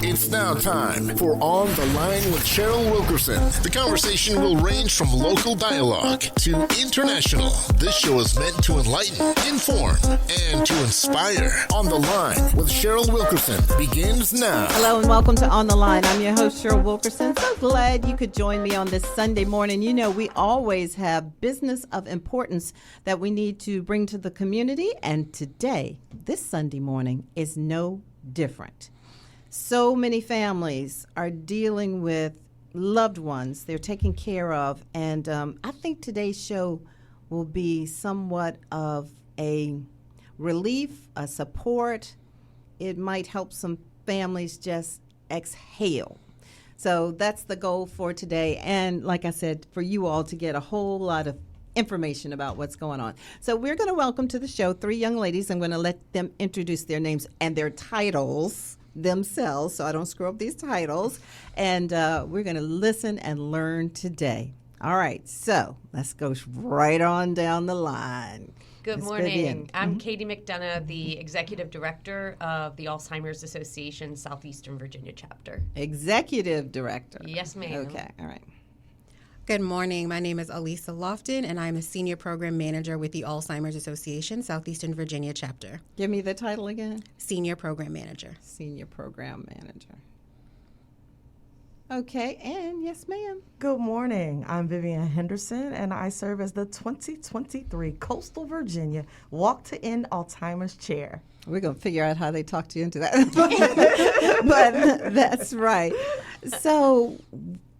It's now time for On the Line with Cheryl Wilkerson. The conversation will range from local dialogue to international. This show is meant to enlighten, inform, and to inspire. On the Line with Cheryl Wilkerson begins now. Hello and welcome to On the Line. I'm your host, Cheryl Wilkerson. So glad you could join me on this Sunday morning. You know, we always have business of importance that we need to bring to the community, and today, this Sunday morning, is no different. So many families are dealing with loved ones they're taking care of, and I think today's show will be somewhat of a relief, a support. It might help some families just exhale. So that's the goal for today, and like I said, for you all to get a whole lot of information about what's going on. So we're going to welcome to the show three young ladies. I'm going to let them introduce their names and their titles themselves, so I don't screw up these titles. And we're going to listen and learn today. All right, so let's go right on down the line. Good Ms. morning. Vivian. I'm Katie McDonough, the Executive Director of the Alzheimer's Association Southeastern Virginia chapter. Executive Director. Yes, ma'am. Okay, all right. Good morning. My name is Elisa Lofton, and I'm a Senior Program Manager with the Alzheimer's Association Southeastern Virginia chapter. Give me the title again. Senior Program Manager. Senior Program Manager. Okay, and yes, ma'am. Good morning. I'm Vivian Henderson, and I serve as the 2023 Coastal Virginia Walk to End Alzheimer's Chair. We're going to figure out how they talk you into that. But that's right. So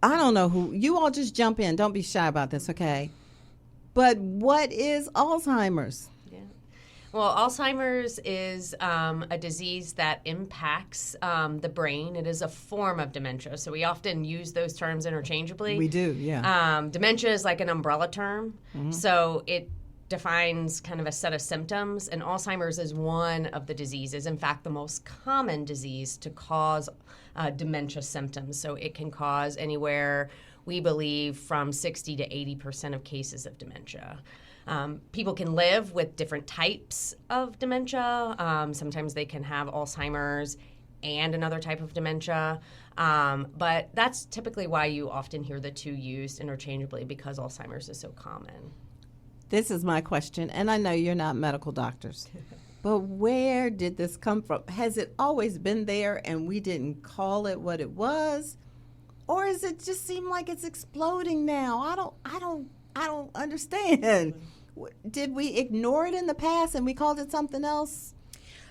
I don't know who. You all just jump in. Don't be shy about this, okay? But what is Alzheimer's? Well, Alzheimer's is a disease that impacts the brain. It is a form of dementia, so we often use those terms interchangeably. We do, yeah. Dementia is like an umbrella term, so it defines kind of a set of symptoms, and Alzheimer's is one of the diseases, in fact, the most common disease to cause dementia symptoms. So it can cause anywhere, we believe, from 60 to 80% of cases of dementia. People can live with different types of dementia. Sometimes they can have Alzheimer's and another type of dementia. But that's typically why you often hear the two used interchangeably, because Alzheimer's is so common. This is my question, and I know you're not medical doctors, but where did this come from? Has it always been there and we didn't call it what it was? Or does it just seem like it's exploding now? I don't understand. Did we ignore it in the past and we called it something else?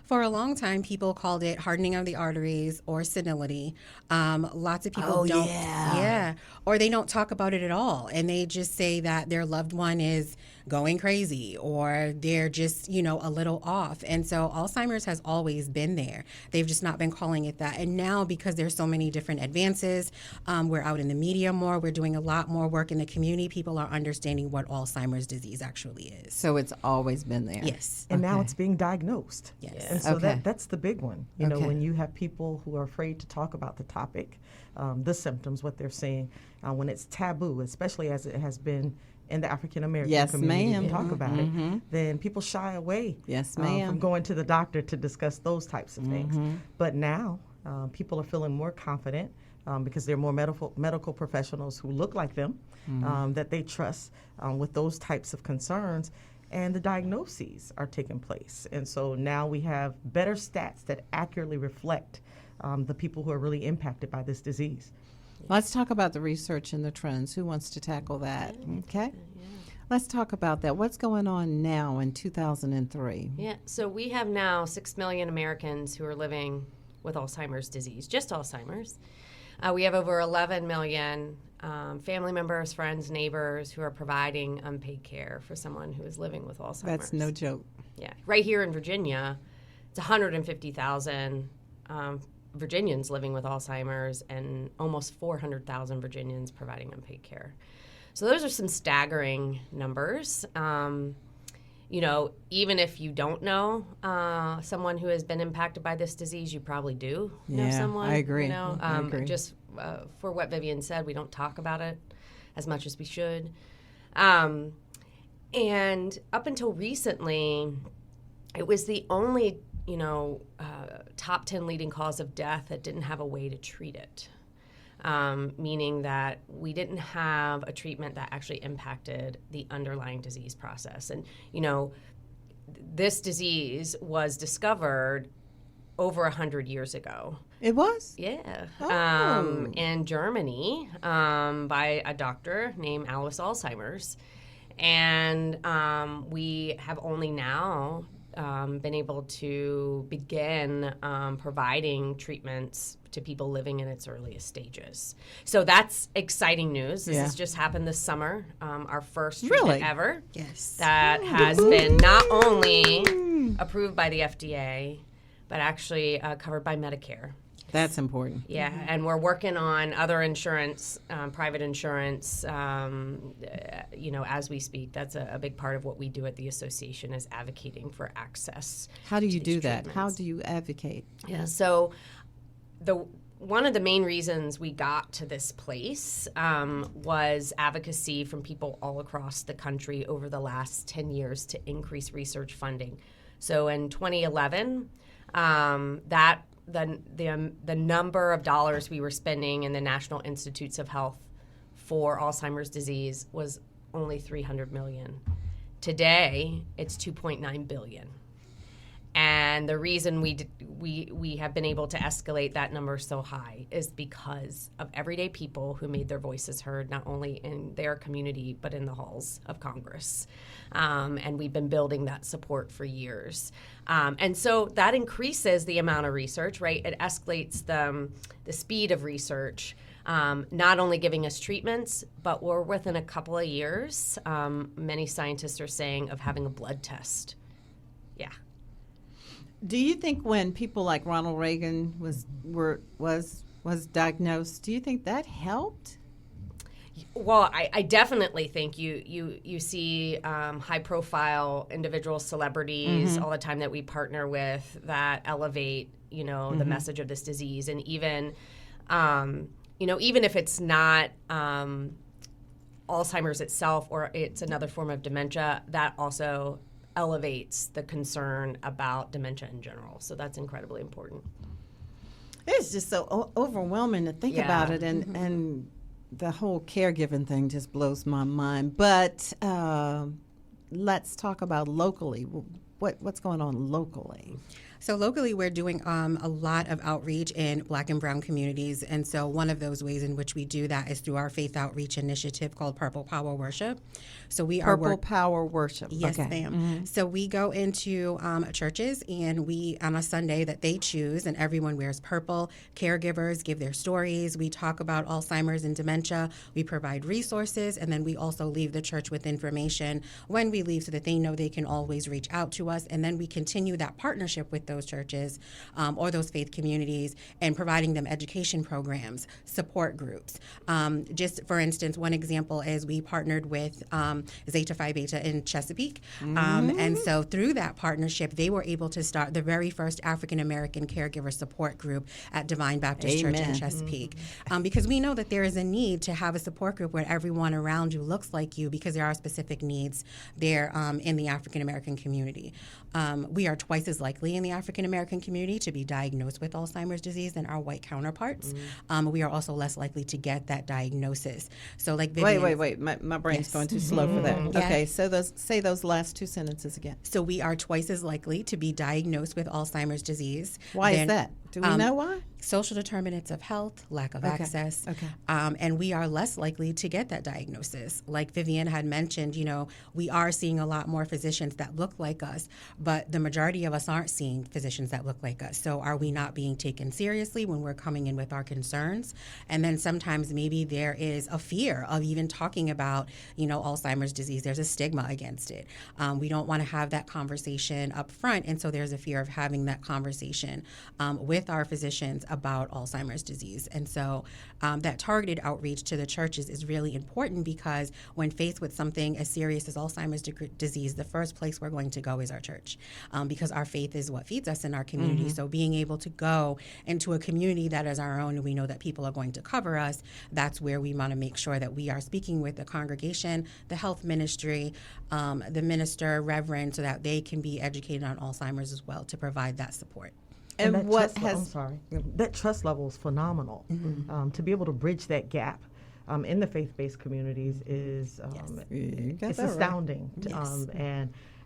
For a long time, people called it hardening of the arteries or senility. Lots of people don't. Yeah. Or they don't talk about it at all. And they just say that their loved one is going crazy or they're just, a little off. And so Alzheimer's has always been there. They've just not been calling it that. And now, because there's so many different advances, we're out in the media more. We're doing a lot more work in the community. People are understanding what Alzheimer's disease actually is. So it's always been there. Yes. And now it's being diagnosed. Yes. And so Okay. that's the big one. You know, when you have people who are afraid to talk about the topic, the symptoms, what they're seeing, when it's taboo, especially as it has been in the African American community ma'am. to talk about it, then people shy away from going to the doctor to discuss those types of things. But now people are feeling more confident because there are more medical professionals who look like them that they trust with those types of concerns. And the diagnoses are taking place. And so now we have better stats that accurately reflect the people who are really impacted by this disease. Let's talk about the research and the trends. Who wants to tackle that? Okay. Let's talk about that. What's going on now in 2003? Yeah, so we have now 6 million Americans who are living with Alzheimer's disease, just Alzheimer's. We have over 11 million family members, friends, neighbors who are providing unpaid care for someone who is living with Alzheimer's. That's no joke. Yeah. Right here in Virginia, it's 150,000 Virginians living with Alzheimer's and almost 400,000 Virginians providing unpaid care. So those are some staggering numbers. Even if you don't know someone who has been impacted by this disease, you probably do know someone. I agree. I agree. Just for what Vivian said, we don't talk about it as much as we should. And up until recently, it was the only top 10 leading cause of death that didn't have a way to treat it. Meaning that we didn't have a treatment that actually impacted the underlying disease process. And, this disease was discovered over 100 years ago. It was? Yeah. Oh. In Germany by a doctor named Alois Alzheimer's. And we have only now been able to begin providing treatments to people living in its earliest stages. So that's exciting news. This has just happened this summer, our first treatment ever. Yes. That has been not only approved by the FDA, but actually covered by Medicare. That's important. Yeah, and we're working on other insurance, private insurance, as we speak. That's a big part of what we do at the association is advocating for access. How do you do that? Treatments. How do you advocate? Yeah, so one of the main reasons we got to this place was advocacy from people all across the country over the last 10 years to increase research funding. So in 2011, the number of dollars we were spending in the National Institutes of Health for Alzheimer's disease was only $300 million. Today, it's $2.9 billion. And the reason we have been able to escalate that number so high is because of everyday people who made their voices heard, not only in their community, but in the halls of Congress. And we've been building that support for years. And so that increases the amount of research, right? It escalates the speed of research, not only giving us treatments, but we're within a couple of years, many scientists are saying, of having a blood test. Yeah. Do you think when people like Ronald Reagan was diagnosed, do you think that helped? Well, I definitely think you see high-profile individual celebrities all the time that we partner with that elevate, the message of this disease, and even, even if it's not Alzheimer's itself or it's another form of dementia, that also elevates the concern about dementia in general. So that's incredibly important. It's just so overwhelming to think about it, and the whole caregiving thing just blows my mind. But let's talk about locally. What's going on locally? So locally, we're doing a lot of outreach in Black and Brown communities. And so one of those ways in which we do that is through our faith outreach initiative called Purple Power Worship. So we Purple Power Worship. Yes, okay. ma'am. So we go into churches, and we, on a Sunday that they choose, and everyone wears purple. Caregivers give their stories. We talk about Alzheimer's and dementia. We provide resources, and then we also leave the church with information when we leave so that they know they can always reach out to us. And then we continue that partnership with those churches or those faith communities and providing them education programs, support groups. Just for instance, one example is we partnered with Zeta Phi Beta in Chesapeake. And so through that partnership, they were able to start the very first African-American caregiver support group at Divine Baptist Church in Chesapeake. Because we know that there is a need to have a support group where everyone around you looks like you, because there are specific needs there in the African-American community. We are twice as likely in the African-American community to be diagnosed with Alzheimer's disease than our white counterparts. We are also less likely to get that diagnosis. So like Vivian, Wait. My brain's going too slow for that. Yeah. Okay, so say those last two sentences again. So we are twice as likely to be diagnosed with Alzheimer's disease. Why is that? Do we know why? Social determinants of health, lack of access. Okay. And we are less likely to get that diagnosis. Like Vivian had mentioned, we are seeing a lot more physicians that look like us, but the majority of us aren't seeing physicians that look like us. So are we not being taken seriously when we're coming in with our concerns? And then sometimes maybe there is a fear of even talking about, Alzheimer's disease. There's a stigma against it. We don't want to have that conversation up front. And so there's a fear of having that conversation with with our physicians about Alzheimer's disease. And so that targeted outreach to the churches is really important, because when faced with something as serious as Alzheimer's disease, the first place we're going to go is our church, because our faith is what feeds us in our community. So being able to go into a community that is our own, and we know that people are going to cover us, that's where we want to make sure that we are speaking with the congregation, the health ministry, the minister, reverend, so that they can be educated on Alzheimer's as well, to provide that support. And that trust level is phenomenal. To be able to bridge that gap in the faith-based communities is it's astounding. Yes.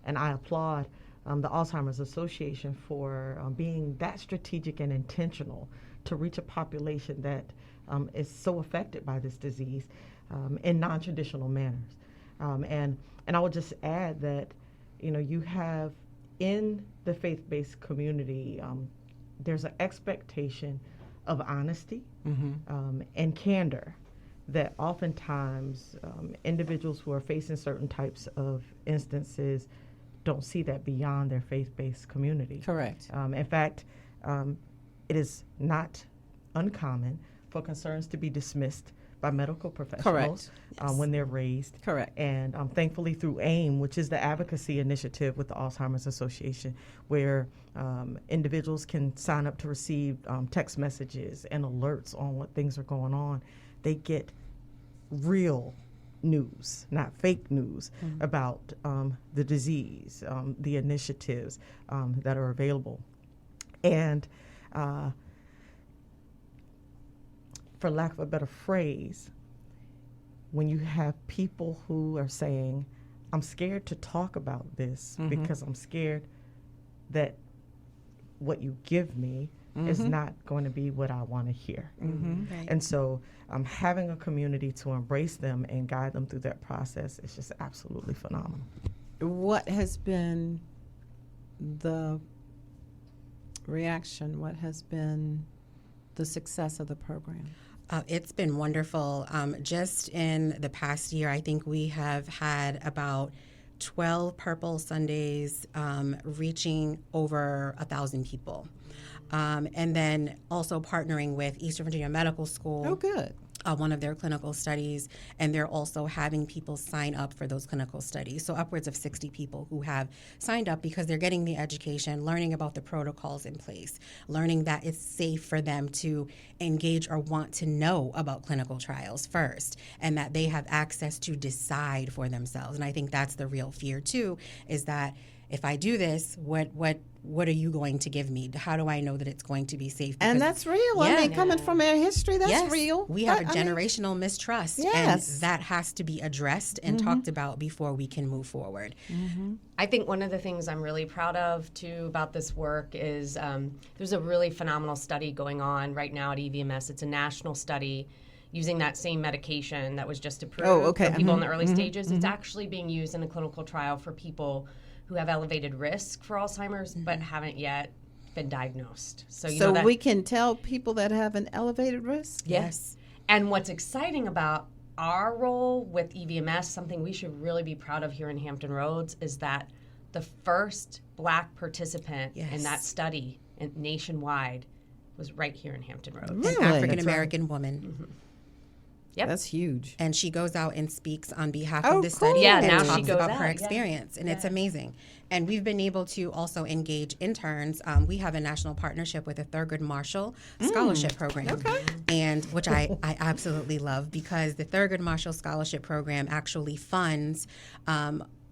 And I applaud the Alzheimer's Association for being that strategic and intentional to reach a population that is so affected by this disease in non-traditional manners. And I would just add that, you have in the faith-based community, there's an expectation of honesty and candor that oftentimes individuals who are facing certain types of instances don't see that beyond their faith-based community. Correct. In fact, it is not uncommon for concerns to be dismissed by medical professionals when they're raised. Correct. And thankfully through AIM, which is the advocacy initiative with the Alzheimer's Association, where individuals can sign up to receive text messages and alerts on what things are going on, they get real news, not fake news, about the disease, the initiatives that are available. And for lack of a better phrase, when you have people who are saying, I'm scared to talk about this because I'm scared that what you give me is not going to be what I want to hear. Right. And so having a community to embrace them and guide them through that process is just absolutely phenomenal. What has been the reaction? What has been the success of the program? It's been wonderful. Just in the past year, I think we have had about 12 Purple Sundays reaching over 1,000 people. And then also partnering with Eastern Virginia Medical School. Oh, good. One of their clinical studies, and they're also having people sign up for those clinical studies. So upwards of 60 people who have signed up because they're getting the education, learning about the protocols in place, learning that it's safe for them to engage or want to know about clinical trials first, and that they have access to decide for themselves. And I think that's the real fear too, is that if I do this, what are you going to give me? How do I know that it's going to be safe? Because, and that's real. I mean, coming from our history, that's real. We have a generational mistrust, and that has to be addressed and talked about before we can move forward. I think one of the things I'm really proud of, too, about this work is there's a really phenomenal study going on right now at EVMS. It's a national study using that same medication that was just approved for people in the early stages. It's actually being used in a clinical trial for people who have elevated risk for Alzheimer's but haven't yet been diagnosed. So we can tell people that have an elevated risk? Yes. And what's exciting about our role with EVMS, something we should really be proud of here in Hampton Roads, is that the first Black participant in that study nationwide was right here in Hampton Roads. Really? An African-American woman. Yep. That's huge. And she goes out and speaks on behalf of the study cool. Yeah, and now talks she goes about out, her experience. And it's amazing. And we've been able to also engage interns. We have a national partnership with the Thurgood Marshall Scholarship Program, and which I absolutely love, because the Thurgood Marshall Scholarship Program actually funds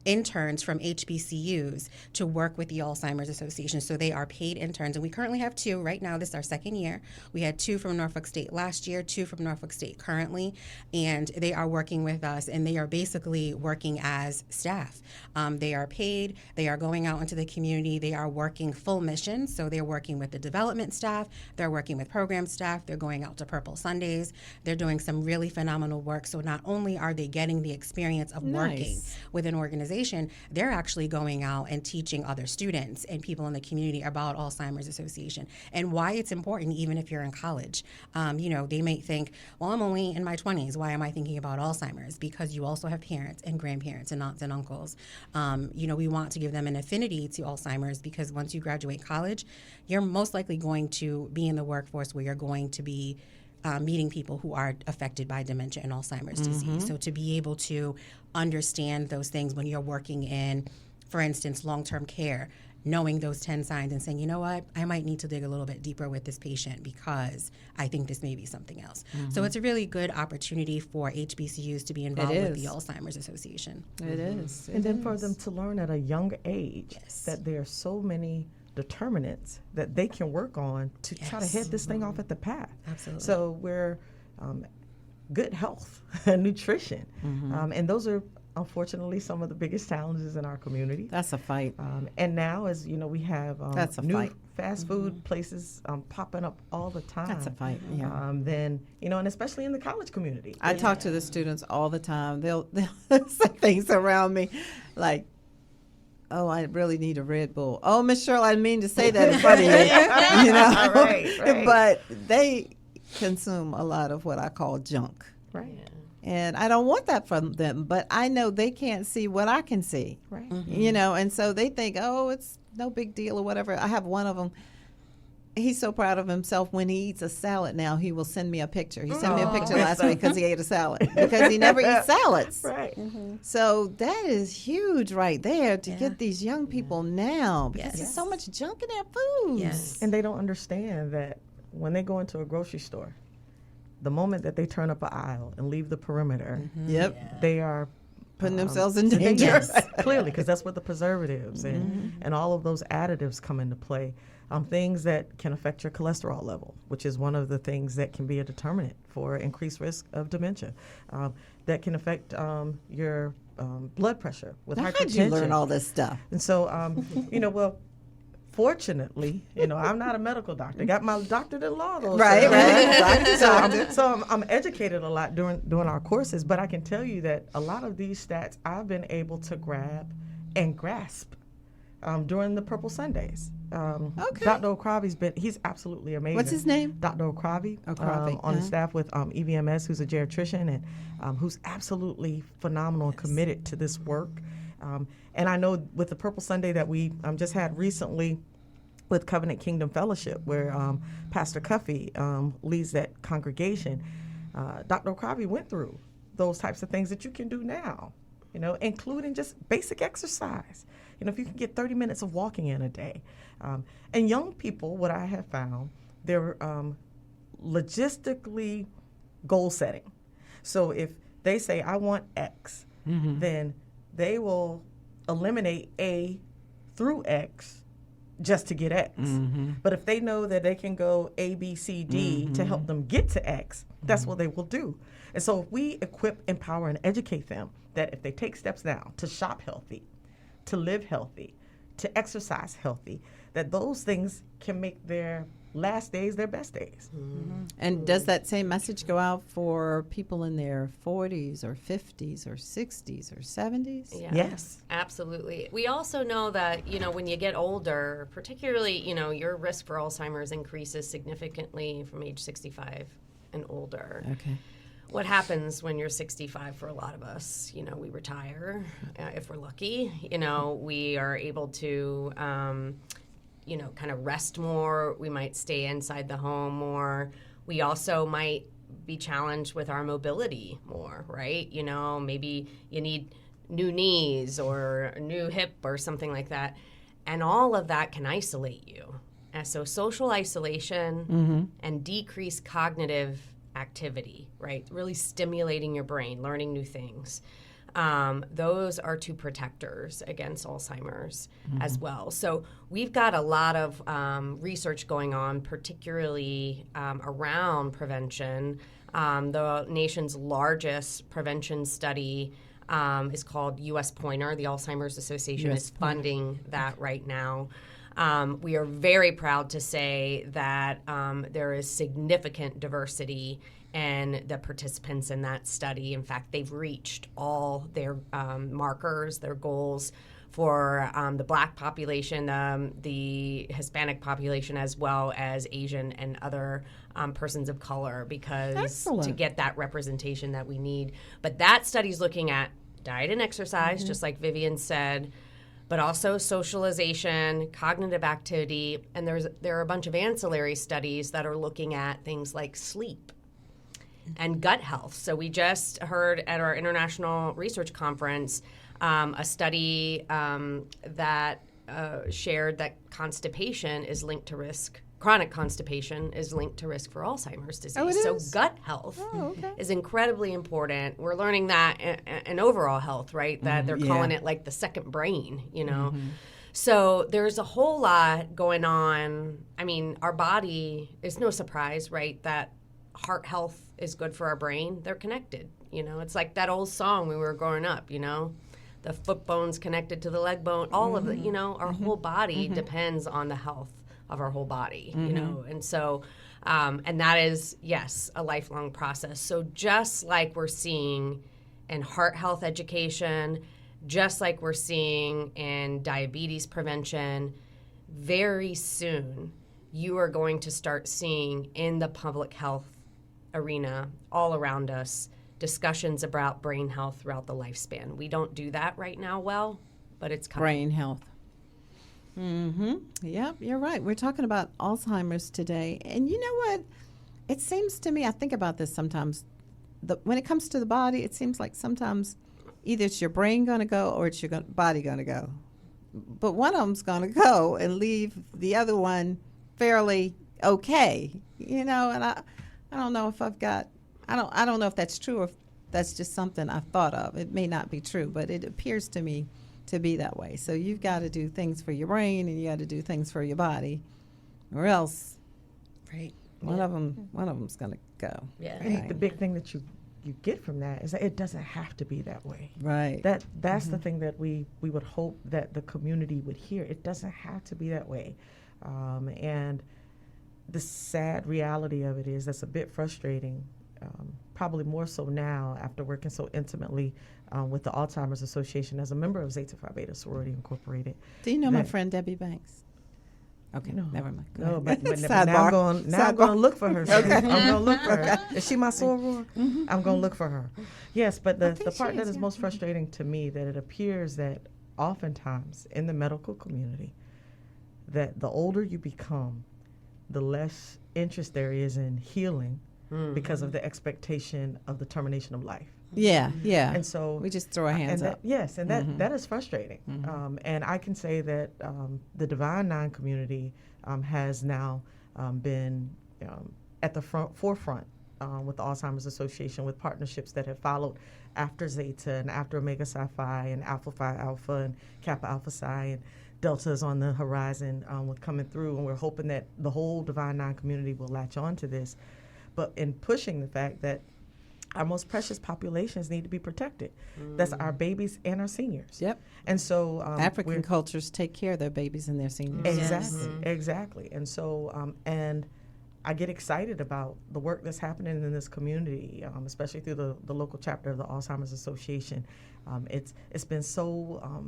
interns from HBCUs to work with the Alzheimer's Association. So they are paid interns, and we currently have 2 right now. This is our second year. We had 2 from Norfolk State last year, 2 from Norfolk State currently, and they are working with us, and they are basically working as staff. They are paid. They are going out into the community. They are working full mission. So they're working with the development staff. They're working with program staff. They're going out to Purple Sundays. They're doing some really phenomenal work. So not only are they getting the experience of working with an organization, Association, they're actually going out and teaching other students and people in the community about Alzheimer's Association and why it's important, even if you're in college. They may think, well, I'm only in my 20s. Why am I thinking about Alzheimer's? Because you also have parents and grandparents and aunts and uncles. We want to give them an affinity to Alzheimer's because once you graduate college, you're most likely going to be in the workforce where you're going to be meeting people who are affected by dementia and Alzheimer's disease. So to be able to understand those things when you're working in, for instance, long-term care, knowing those 10 signs and saying, you know what, I might need to dig a little bit deeper with this patient because I think this may be something else. So it's a really good opportunity for HBCUs to be involved with the Alzheimer's Association. It is. And then for them to learn at a young age that there are so many determinants that they can work on to try to head this thing off at the path. Absolutely. So we're good health and nutrition. And those are unfortunately some of the biggest challenges in our community. That's a fight. And now, as you know, we have new fight. fast food places popping up all the time. That's a fight, yeah. Then, and especially in the college community. I talk to the students all the time. They'll say things around me like, oh, I really need a Red Bull. Oh, Miss Cheryl, I didn't mean to say that in front of you. Right. But they consume a lot of what I call junk. Right. Yeah. And I don't want that from them, but I know they can't see what I can see. Right. And so they think, oh, it's no big deal or whatever. I have one of them. He's so proud of himself when he eats a salad now, he will send me a picture. He sent me a picture last week because he ate a salad because he never eats salads. Right. So that is huge right there to get these young people now because there's so much junk in their food. Yes. And they don't understand that when they go into a grocery store, the moment that they turn up an aisle and leave the perimeter, they are putting themselves in danger. Clearly, because that's where the preservatives and all of those additives come into play. Things that can affect your cholesterol level, which is one of the things that can be a determinant for increased risk of dementia. That can affect your blood pressure with hypertension. How did you learn all this stuff? And so, fortunately, I'm not a medical doctor. I got my doctorate in law, though. Right. So I'm educated a lot during our courses, but I can tell you that a lot of these stats I've been able to grab and grasp during the Purple Sundays. Dr. Okravi's he's absolutely amazing. What's his name? Dr. Okravi. On the staff with EVMS, who's a geriatrician and who's absolutely phenomenal and committed to this work. And I know with the Purple Sunday that we just had recently with Covenant Kingdom Fellowship, where Pastor Cuffey leads that congregation, Dr. Okravi went through those types of things that you can do now, including just basic exercise. If you can get 30 minutes of walking in a day. And young people, what I have found, they're logistically goal setting. So if they say, I want X, then they will eliminate A through X just to get X. But if they know that they can go A, B, C, D to help them get to X, that's what they will do. And so if we equip, empower, and educate them that if they take steps now to shop healthy, to live healthy, to exercise healthy, that those things can make their last days their best days. And does that same message go out for people in their 40s or 50s or 60s or 70s? Yeah, yes, absolutely. We also know that, when you get older, particularly, your risk for Alzheimer's increases significantly from age 65 and older. Okay. What happens when you're 65 for a lot of us? We retire, if we're lucky. We are able to, kind of rest more. We might stay inside the home more. We also might be challenged with our mobility more, right? Maybe you need new knees or a new hip or something like that. And all of that can isolate you. And so social isolation and decreased cognitive activity, right? Really stimulating your brain, learning new things. Those are two protectors against Alzheimer's as well. So we've got a lot of research going on, particularly around prevention. The nation's largest prevention study is called U.S. Pointer. The Alzheimer's Association is funding that right now. We are very proud to say that there is significant diversity in the participants in that study. In fact, they've reached all their markers, their goals for the Black population, the Hispanic population, as well as Asian and other persons of color, because to get that representation that we need. But that study's looking at diet and exercise, just like Vivian said, but also socialization, cognitive activity, and there are a bunch of ancillary studies that are looking at things like sleep and gut health. So we just heard at our international research conference a study that shared that constipation is linked to risk. Chronic constipation is linked to risk for Alzheimer's disease. Oh, it is? So gut health is incredibly important. We're learning that in overall health, right? That they're calling it like the second brain, you know? So there's a whole lot going on. I mean, our body, it's no surprise, right, that heart health is good for our brain. They're connected, you know? It's like that old song when we were growing up, you know? The foot bone's connected to the leg bone. All of it, you know, our whole body depends on the health of our whole body, you know, and so, and that is, yes, a lifelong process. So just like we're seeing in heart health education, just like we're seeing in diabetes prevention, very soon you are going to start seeing in the public health arena all around us discussions about brain health throughout the lifespan. We don't do that right now well, but it's coming. Brain health. Yep, you're right. We're talking about Alzheimer's today. And you know what? It seems to me, I think about this sometimes, when it comes to the body, it seems like sometimes either it's your brain going to go or it's your body going to go. But one of them's going to go and leave the other one fairly okay, you know, and I don't know if I've got, I don't know if that's true or if that's just something I've thought of. It may not be true, but it appears to me to be that way. So you've got to do things for your brain and you got to do things for your body, or else, one of them's going to go. I think the big thing that you get from that is that it doesn't have to be that way. Right. That's the thing that we would hope that the community would hear. It doesn't have to be that way, and the sad reality of it is that's a bit frustrating. Probably more so now after working so intimately with the Alzheimer's Association as a member of Zeta Phi Beta Sorority Incorporated. Do you know my friend Debbie Banks? Okay, no, never mind. No, but now I'm going to look for her. I'm going to look for her. Is she my soror? I'm going to look for her. Yes, but the part that is most frustrating to me, that it appears that oftentimes in the medical community, that the older you become, the less interest there is in healing because of the expectation of the termination of life. Yeah. And so we just throw our hands up. Yes, and that is frustrating. And I can say that the Divine Nine community has now been at the forefront with the Alzheimer's Association, with partnerships that have followed after Zeta and after Omega Psi Phi and Alpha Phi Alpha and Kappa Alpha Psi, and Delta is on the horizon with coming through, and we're hoping that the whole Divine Nine community will latch on to this. But in pushing the fact that our most precious populations need to be protected. That's our babies and our seniors. Yep. And so African cultures take care of their babies and their seniors. Exactly. And so and I get excited about the work that's happening in this community, especially through the local chapter of the Alzheimer's Association. It's been so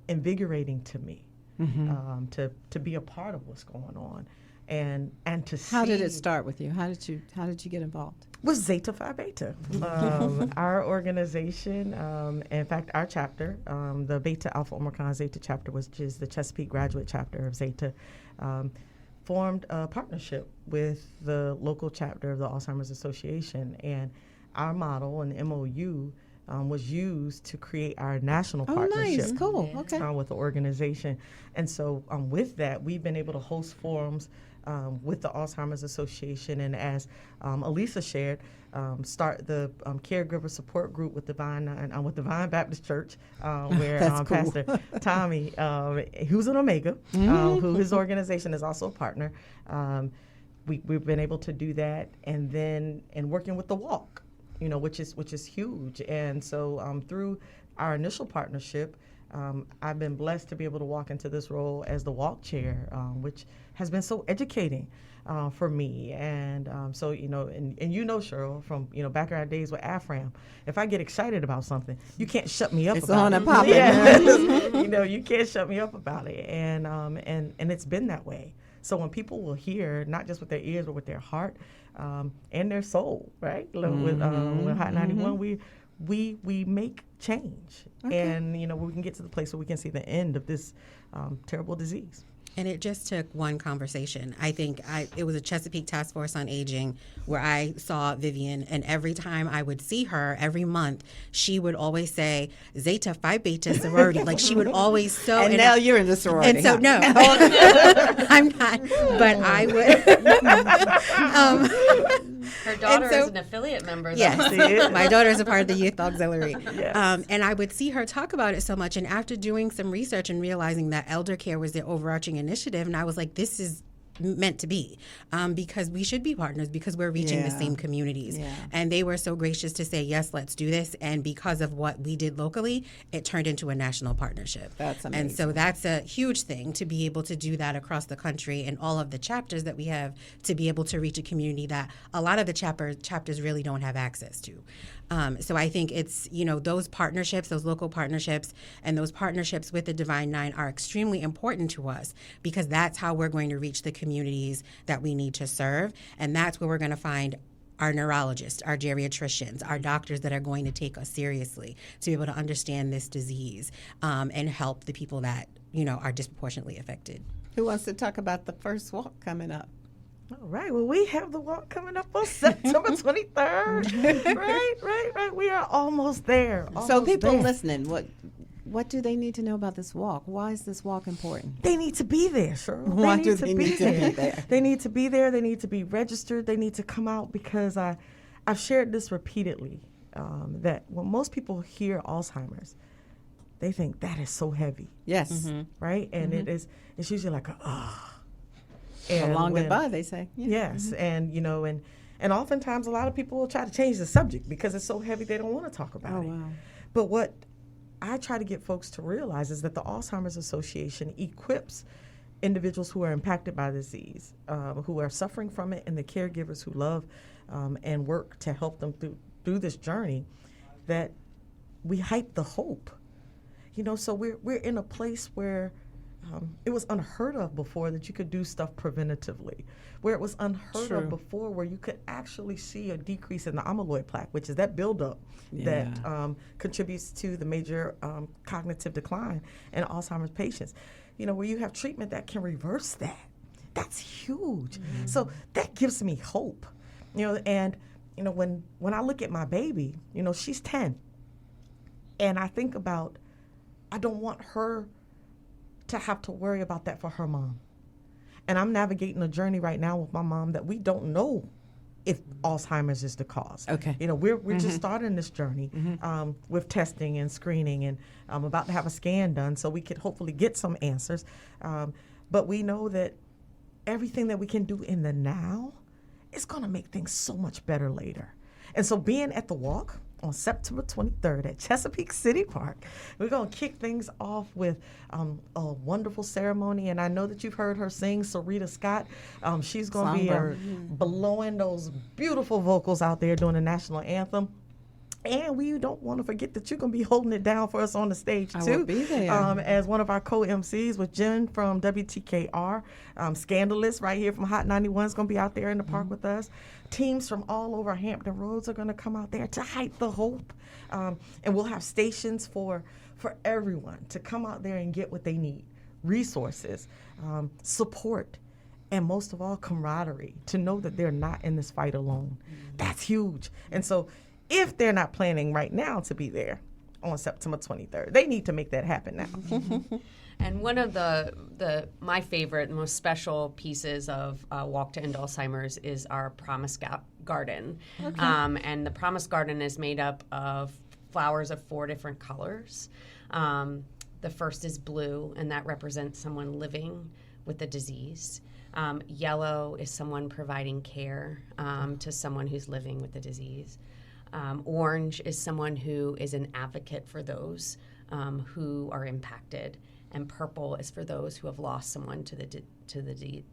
invigorating to me to be a part of what's going on. And to see. How did it start with you? How did you get involved? With Zeta Phi Beta, our organization, in fact, our chapter, the Beta Alpha Omicron Zeta chapter, which is the Chesapeake graduate chapter of Zeta, formed a partnership with the local chapter of the Alzheimer's Association, and our model and MOU was used to create our national partnership. Nice, cool, okay. With the organization, and so with that, we've been able to host forums with the Alzheimer's Association, and as Elisa shared, start the caregiver support group with Divine Baptist Church, where Pastor Tommy, who's an Omega, who his organization is also a partner. We've been able to do that, and then working with the Walk, which is huge, and so through our initial partnership. I've been blessed to be able to walk into this role as the walk chair, which has been so educating for me. And so, you know, and you know, Cheryl, from, you know, back in our days with AFRAM, if I get excited about something, you can't shut me up it's about on it. and popping. Yeah. You know, you can't shut me up about it. And it's been that way. So when people will hear, not just with their ears, but with their heart and their soul, right? With Hot 91, we make change. Okay. And, you know, we can get to the place where we can see the end of this terrible disease. And it just took one conversation. I think it was a Chesapeake Task Force on Aging where I saw Vivian, and every time I would see her every month, she would always say, Zeta Phi Beta sorority. Like, she would always so. And now you're in the sorority. And so, no, I'm not. But I would. Her daughter is an affiliate member. Yes, my daughter is a part of the Youth Auxiliary. Yes. And I would see her talk about it so much. And after doing some research and realizing that elder care was the overarching initiative, and I was like, this is meant to be, because we should be partners, because we're reaching the same communities. And they were so gracious to say, yes, let's do this. And because of what we did locally, it turned into a national partnership. That's amazing. And so that's a huge thing, to be able to do that across the country and all of the chapters that we have, to be able to reach a community that a lot of the chapters really don't have access to. So I think it's, you know, those partnerships, those local partnerships, and those partnerships with the Divine Nine are extremely important to us, because that's how we're going to reach the communities that we need to serve. And that's where we're going to find our neurologists, our geriatricians, our doctors that are going to take us seriously to be able to understand this disease and help the people that, you know, are disproportionately affected. Who wants to talk about the first walk coming up? All right. Well, we have the walk coming up on September 23rd. Right. We are almost there. So people listening, what do they need to know about this walk? Why is this walk important? They need to be there, Cheryl. Why do they need to be there? They need to be there. They need to be registered. They need to come out, because I've shared this repeatedly, that when most people hear Alzheimer's, they think that is so heavy. Yes. Mm-hmm. Right? And it's usually like a long goodbye, they say. Yeah. Yes. And, you know, and oftentimes a lot of people will try to change the subject because it's so heavy they don't want to talk about it. Wow. But what I try to get folks to realize is that the Alzheimer's Association equips individuals who are impacted by the disease, who are suffering from it, and the caregivers who love and work to help them through this journey, that we hype the hope. You know, so we're in a place where it was unheard of before that you could do stuff preventatively, where it was unheard of before where you could actually see a decrease in the amyloid plaque, which is that buildup that contributes to the major cognitive decline in Alzheimer's patients. You know, where you have treatment that can reverse that. That's huge. Mm-hmm. So that gives me hope. You know, and you know, when I look at my baby, you know, she's 10, and I think about, I don't want her to have to worry about that for her mom. And I'm navigating a journey right now with my mom that we don't know if Alzheimer's is the cause. Okay. You know, we're just starting this journey with testing and screening, and I'm about to have a scan done so we could hopefully get some answers. But we know that everything that we can do in the now is going to make things so much better later. And so being at the walk on September 23rd at Chesapeake City Park, we're going to kick things off with a wonderful ceremony. And I know that you've heard her sing, Sarita Scott. She's going to be blowing those beautiful vocals out there during the national anthem. And we don't want to forget that you're going to be holding it down for us on the stage, too. I will be there. As one of our co-MCs with Jen from WTKR. Scandalous right here from Hot 91 is going to be out there in the park with us. Teams from all over Hampton Roads are going to come out there to hype the hope. And we'll have stations for everyone to come out there and get what they need. Resources, support, and most of all, camaraderie, to know that they're not in this fight alone. That's huge. And so if they're not planning right now to be there on September 23rd, they need to make that happen now. And one of my favorite, most special pieces of Walk to End Alzheimer's is our Promise Garden. Okay. And the Promise Garden is made up of flowers of 4 different colors. The first is blue, and that represents someone living with the disease. Yellow is someone providing care to someone who's living with the disease. Orange is someone who is an advocate for those who are impacted, and purple is for those who have lost someone to the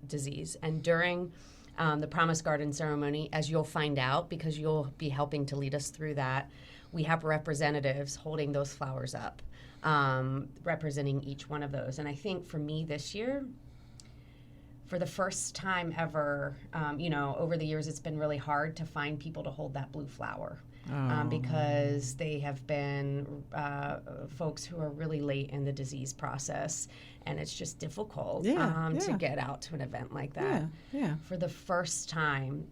disease. And during the Promise Garden ceremony, as you'll find out, because you'll be helping to lead us through that, we have representatives holding those flowers up, representing each one of those. And I think for me this year, for the first time ever, over the years, it's been really hard to find people to hold that blue flower. Because they have been folks who are really late in the disease process, and it's just difficult to get out to an event like that. For the first time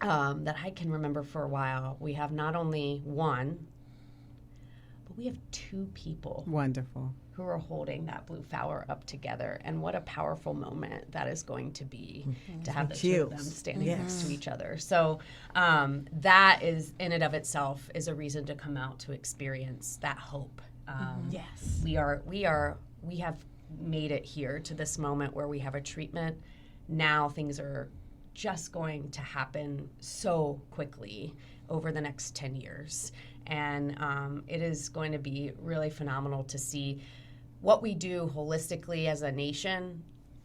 that I can remember for a while, we have not only one, but we have two people. Wonderful. Who are holding that blue flower up together. And what a powerful moment that is going to be to have the two of them standing next to each other. So that is, in and of itself, is a reason to come out to experience that hope. Yes. We have made it here to this moment where we have a treatment. Now things are just going to happen so quickly over the next 10 years. And it is going to be really phenomenal to see what we do holistically as a nation,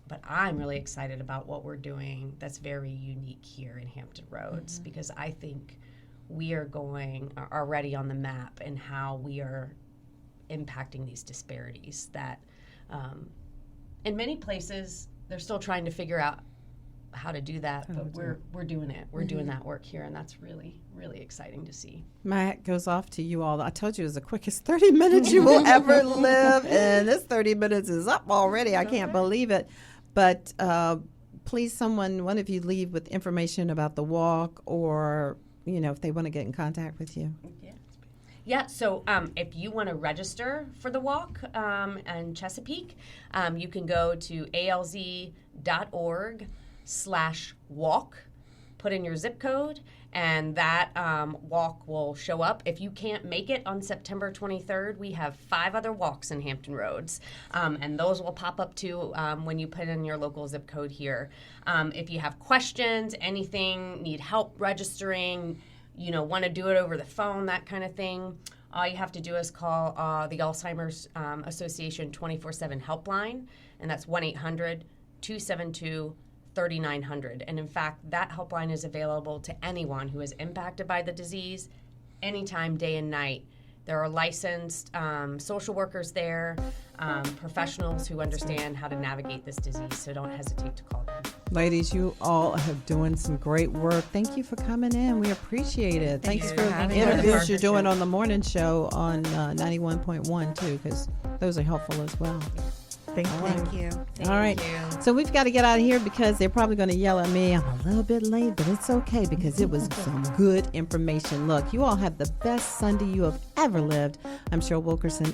but I'm really excited about what we're doing that's very unique here in Hampton Roads, because I think we are already on the map in how we are impacting these disparities that in many places they're still trying to figure out how to do that, but we're doing it. We're doing that work here, and that's really, really exciting to see. My hat goes off to you all. I told you it was the quickest 30 minutes you will ever live, and this 30 minutes is up already. I can't believe it. But please, one of you leave with information about the walk, or, if they want to get in contact with you. Yeah, so if you want to register for the walk in Chesapeake, you can go to alz.org/walk, put in your zip code, and that walk will show up. If you can't make it on September 23rd, we have 5 other walks in Hampton Roads, and those will pop up too when you put in your local zip code here. If you have questions, anything, need help registering, want to do it over the phone, that kind of thing, all you have to do is call the Alzheimer's Association 24/7 helpline, and that's 1-800-272-3900. And in fact, that helpline is available to anyone who is impacted by the disease anytime, day and night. There are licensed social workers there, professionals who understand how to navigate this disease, so don't hesitate to call them. Ladies, you all are doing some great work. Thank you for coming in. We appreciate it. Thanks for the interviews you're doing on the morning show on 91.1 too, because those are helpful as well. Thank you. All right. So we've got to get out of here because they're probably going to yell at me. I'm a little bit late, but it's okay because it was some good information. Look, you all have the best Sunday you have ever lived. I'm Cheryl Wilkerson.